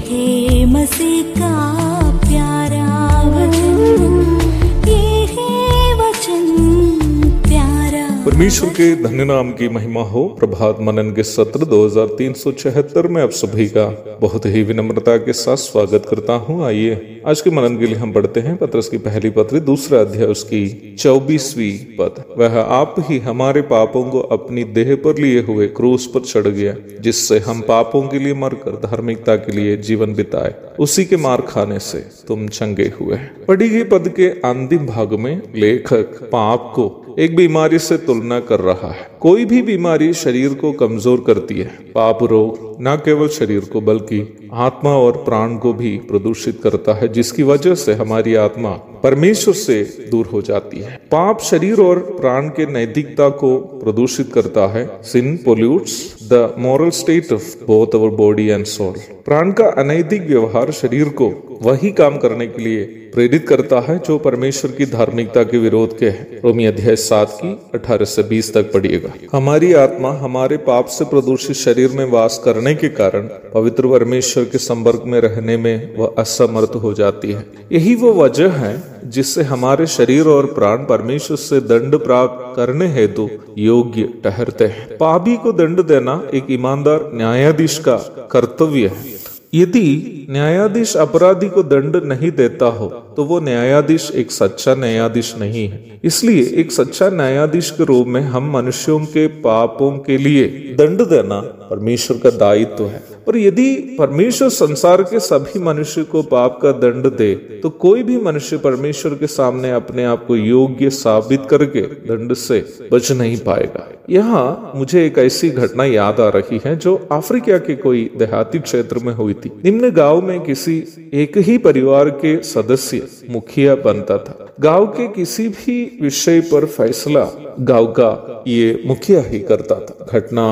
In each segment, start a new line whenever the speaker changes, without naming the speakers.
है मसीह का प्यारा वचन, ये है वचन प्यारा।
परमेश्वर के धन्य नाम की महिमा हो। प्रभात मनन के सत्र 2376 में आप सभी का बहुत ही विनम्रता के साथ स्वागत करता हूं। आइए आज के मनन के लिए हम पढ़ते हैं पत्रस की पहली पत्री 2 अध्याय उसकी 24वीं पद। वह आप ही हमारे पापों को अपनी देह पर लिए हुए क्रूस पर चढ़ गया, जिससे हम पापों के लिए मरकर धार्मिकता के लिए जीवन बिताए। उसी के मार खाने से तुम चंगे हुए। पढ़ी गई पद के अंतिम भाग में लेखक पाप को एक बीमारी से तुलना कर रहा है। कोई भी बीमारी शरीर को कमजोर करती है। पाप रोग न केवल शरीर को बल्कि आत्मा और प्राण को भी प्रदूषित करता है, जिसकी वजह से हमारी आत्मा परमेश्वर से दूर हो जाती है। पाप शरीर और प्राण के नैतिकता को प्रदूषित करता है। Sin pollutes the moral state of both our body and soul. प्राण का अनैतिक व्यवहार शरीर को वही काम करने के लिए प्रेरित करता है जो परमेश्वर की धार्मिकता के विरोध के है। रोमी अध्याय 7 की 18 से 20 तक पढ़िएगा। हमारी आत्मा हमारे पाप से प्रदूषित शरीर में वास करने के कारण पवित्र परमेश्वर के संपर्क में रहने में वह असमर्थ हो जाती है। यही वो वजह है जिससे हमारे शरीर और प्राण परमेश्वर से दंड प्राप्त करने हेतु योग्य ठहरते हैं। पापी को दंड देना एक ईमानदार न्यायाधीश का कर्तव्य है। यदि न्यायाधीश अपराधी को दंड नहीं देता हो तो वो न्यायाधीश एक सच्चा न्यायाधीश नहीं है। इसलिए एक सच्चा न्यायाधीश के रूप में हम मनुष्यों के पापों के लिए दंड देना परमेश्वर का दायित्व है। और यदि परमेश्वर संसार के सभी मनुष्य को पाप का दंड दे तो कोई भी मनुष्य परमेश्वर के सामने अपने आप को योग्य साबित करके दंड से बच नहीं पाएगा। यहाँ मुझे एक ऐसी घटना याद आ रही है जो अफ्रीका के कोई देहाती क्षेत्र में हुई थी। निम्न गांव में किसी एक ही परिवार के सदस्य मुखिया बनता था। गांव के किसी भी विषय पर फैसला गांव का ये मुखिया ही करता था। घटना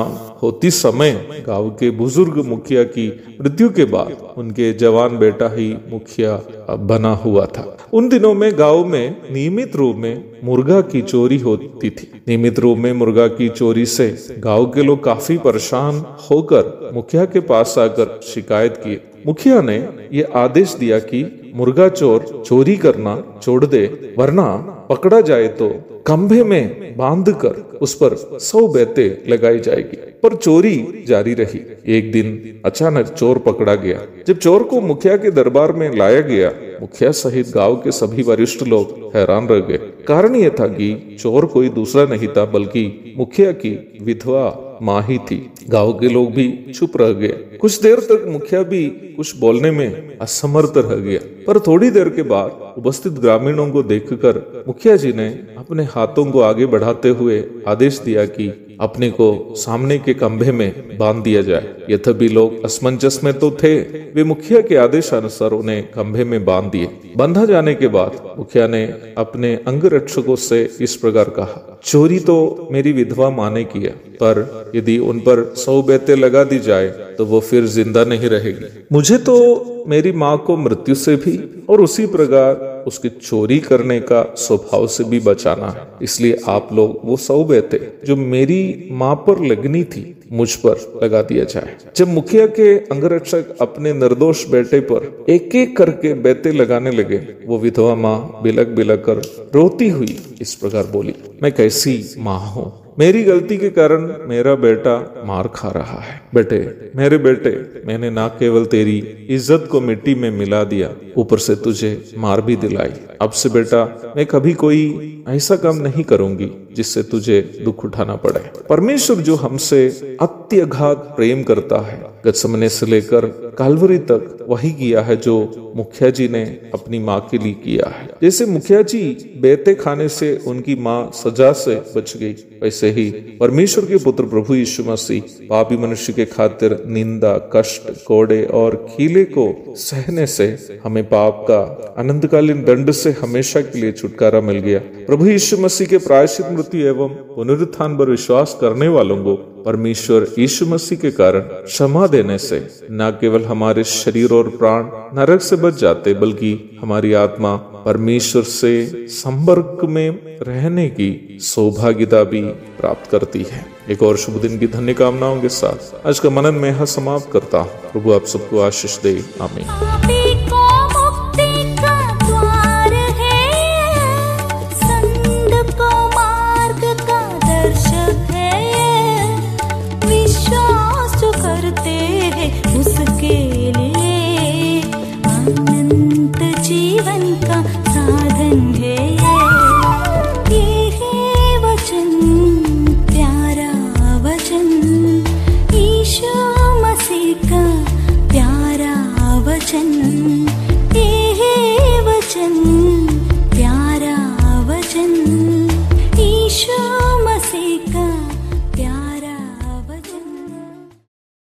होती समय गांव के बुजुर्ग मुखिया की मृत्यु के बाद उनके जवान बेटा ही मुखिया बना हुआ था। उन दिनों में गांव में नियमित रूप में मुर्गा की चोरी होती थी। नियमित रूप में मुर्गा की चोरी से गांव के लोग काफी परेशान होकर मुखिया के पास आकर शिकायत की। मुखिया ने ये आदेश दिया कि मुर्गा चोर चोरी करना छोड़ दे, वरना पकड़ा जाए तो खंभे में बांधकर उस पर 100 बेतें लगाई जाएगी। पर चोरी जारी रही। एक दिन अचानक चोर पकड़ा गया। जब चोर को मुखिया के दरबार में लाया गया, मुखिया सहित गांव के सभी वरिष्ठ लोग हैरान रह गए। कारण यह था कि चोर कोई दूसरा नहीं था बल्कि मुखिया की विधवा माँ ही थी। गांव के लोग भी चुप रह गए। कुछ देर तक मुखिया भी कुछ बोलने में असमर्थ रह गया। पर थोड़ी देर के बाद उपस्थित ग्रामीणों को देखकर मुखिया जी ने अपने हाथों को आगे बढ़ाते हुए आदेश दिया कि अपने को सामने के खंभे में बांध दिया जाए। यद्यपि लोग असमंजस में तो थे, वे मुखिया के आदेशानुसार उन्हें खंभे में बांध दिए। बंधा जाने के बाद मुखिया ने अपने अंगरक्षकों से इस प्रकार कहा, चोरी तो मेरी विधवा माँ ने किया, पर यदि उन पर 100 बेतें लगा दी जाए तो वो फिर जिंदा नहीं रहेगी। मुझे तो मेरी माँ को मृत्यु से भी और उसी प्रकार उसकी चोरी करने का स्वभाव से भी बचाना है। इसलिए आप लोग वो 100 बेतें जो मेरी माँ पर लगनी थी मुझ पर लगा दिया जाए। जब मुखिया के अंगरक्षक अपने निर्दोष बेटे पर एक एक करके बेतें लगाने लगे, वो विधवा माँ बिलक बिलक कर रोती हुई इस प्रकार बोली, मैं कैसी माँ हूँ, मेरी गलती के कारण मेरा बेटा मार खा रहा है। बेटे, मेरे बेटे, मैंने ना केवल तेरी इज्जत को मिट्टी में मिला दिया, ऊपर से तुझे मार भी दिलाई। अब से बेटा मैं कभी कोई ऐसा काम नहीं करूंगी जिससे तुझे दुख उठाना पड़े। परमेश्वर जो हमसे अत्यघात प्रेम करता है, गत्समने से लेकर काल्वरी तक वही किया है जो मुखिया जी ने अपनी माँ के लिए किया है। जैसे मुखिया जी बेते खाने से उनकी माँ सजा से बच गई, वैसे ही परमेश्वर के पुत्र प्रभु यीशु मसीह पापी मनुष्य के खातिर निंदा, कष्ट, कोड़े और कीले को सहने से हमें पाप का अनंतकालीन दंड से हमेशा के लिए छुटकारा मिल गया। प्रभु यीशु मसीह के प्रायश्चित मृत्यु एवं पुनरुत्थान पर विश्वास करने वालों को परमेश्वर यीशु मसीह के कारण क्षमा देने से न केवल हमारे शरीर और प्राण नरक से बच जाते, बल्कि हमारी आत्मा परमेश्वर से संपर्क में रहने की सौभाग्यता भी प्राप्त करती है। एक और शुभ दिन की धन्य कामनाओं के साथ आज का मनन में यह समाप्त करता हूँ। प्रभु आप सबको आशीष दे। आमीन।